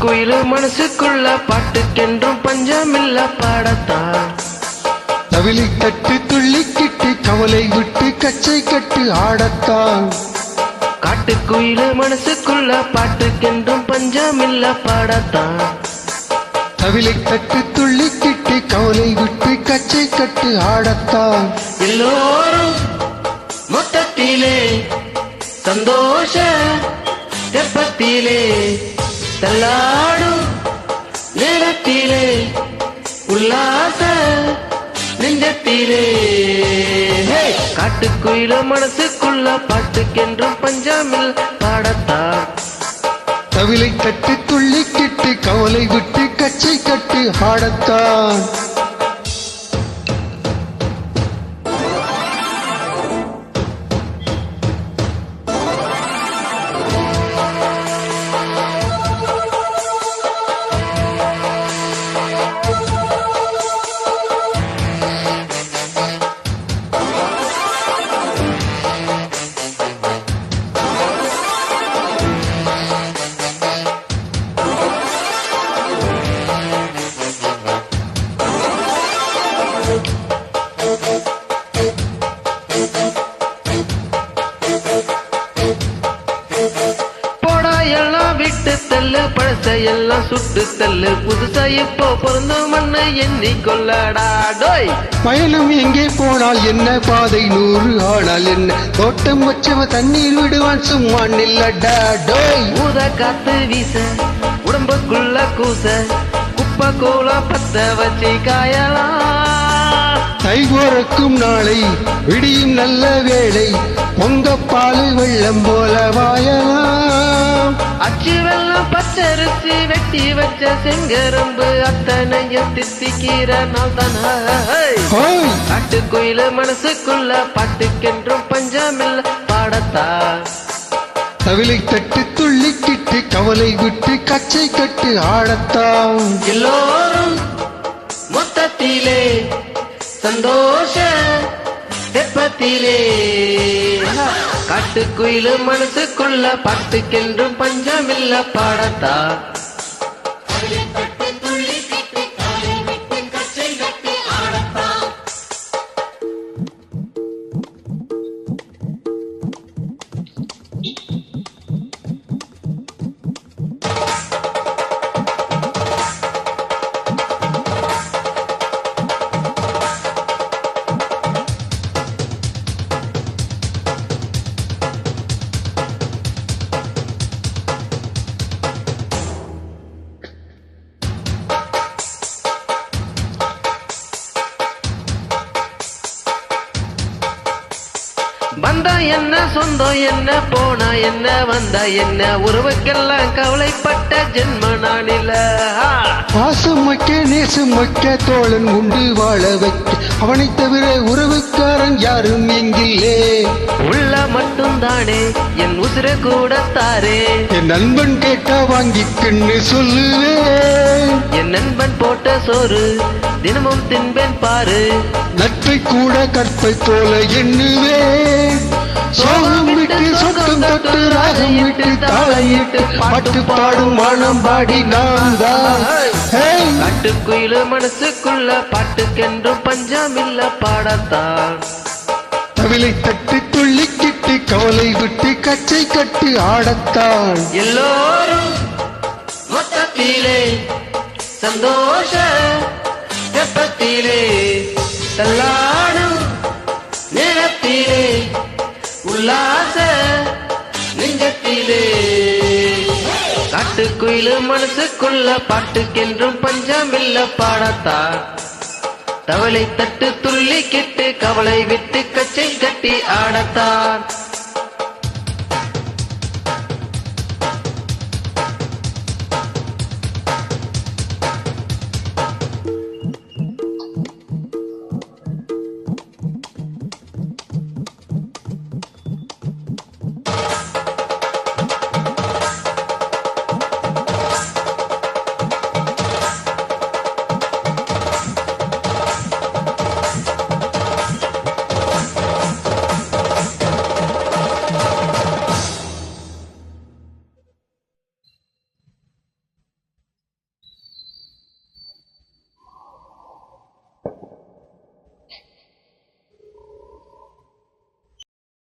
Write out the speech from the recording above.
காட்டுக்குயிலு மனசுக்குள்ள பாட்டுக்கென்றும் பஞ்சமில்ல பாடத்தான். தவிலை தட்டு துள்ளிக்கிட்டு கவலை விட்டு கச்சை கட்டு ஆடத்தான். காட்டுக்குயிலு மனசுக்குள்ள பாட்டுக்கென்றும் பஞ்சமில்ல பாடத்தான். தவிலை தட்டு துள்ளிக்கிட்டு கவலை விட்டு கச்சை கட்டு ஆடத்தான். எல்லோரும் மொத்தத்திலே சந்தோஷ தெப்பத்திலே தள்ளாடும் நேரத்திலே உல்லாச நெஞ்சத்திலே. காட்டுக்குயில மனசுக்குள்ள பாட்டுக்கென்றும் பஞ்சமில் பாடத்தான். தவிலை தட்டு துள்ளிக்கிட்டு கவலை விட்டு கச்சை கட்டு ஆடத்தான். விட்டு தள்ளு பழசையெல்லாம் சுட்டு தள்ளு புதுசா இப்போ பிறந்த மண்ணை எண்ணி கொள்ளடா. டோய் பயணம் எங்கே போனால் என்ன பாதை 100 ஆனால் என்ன தோட்டம் வச்சவ தண்ணீர் விடுவான் சும்மா நில்லடா. டோய் ஊத காத்து வீச உடம்புக்குள்ள கூச குப்பை கோலா பத்த வச்சு காயலாம். தை போறக்கும் நாளை விடியும் நல்ல வேளை பொங்கப்பாலு வெள்ளம் போல வாயலாம். அச்சு வெள்ளம் பச்சரிசி வெட்டி வச்ச செங்கரும்பு அத்தனையும் தித்திக்கிற நாள் தான. காட்டுக்குயில மனசுக்குள்ள பாட்டுக்கென்றும் பஞ்சமில்ல பாடத்தா. தவிலை தட்டு துள்ளிக்கிட்டு கவலை விட்டு கச்சை கட்டு ஆடத்தான். எல்லோரும் மொத்தத்திலே சந்தோஷ தெப்பத்திலே. காட்டுக்குயிலு மனசுக்குள்ள பாட்டுக்கென்றும் பஞ்சமில்ல பாடத்தா. வந்தா என்ன சொந்தம் என்ன போனா என்ன வந்தா என்ன உறவுக்கெல்லாம் கவலைப்பட்ட ஜென்ம நானில. பாசம் வைக்க நேசம் வைக்க தோழன் உண்டு வாழ வைக்க அவனை தவிர உறவுக்காரன் யாரும் எங்கில்லே. உள்ள மட்டும் தானே என் உசிர கூட தாரே. என் நண்பன் கேட்டா வாங்கிக்கன்னு சொல்லுவேன். என் நண்பன் போட்ட சோறு தினமும் தின்பேன் பாரு. நட்பை கூட கற்பை போல எண்ணுவேன். சோகம் விட்டு சொத்தம் தொட்டு ராகம் விட்டு தாளையிட்டு பாட்டு பாடும் மனம் பாடி நான் தான். காட்டுக்குயிலு மனசுக்குள்ள பாட்டுக்கென்றும் பஞ்சமில்ல பாடத்தான். தவிலை தட்டு துள்ளிக்கிட்டு கவலை விட்டு கச்சை கட்டு ஆடத்தான். எல்லோரும் மொத்தத்திலே சந்தோஷ தெப்பத்திலே தள்ளாடும் நேரத்திலே உல்லாச நெஞ்சத்திலே. காட்டுக்குயிலு மனசுக்குள்ள பாட்டுக்கென்றும் பஞ்சமில்ல பாடத்தான். தவளை தட்டு துள்ளி கிட்டு கவலை விட்டு கச்சை கட்டி ஆடத்தான்.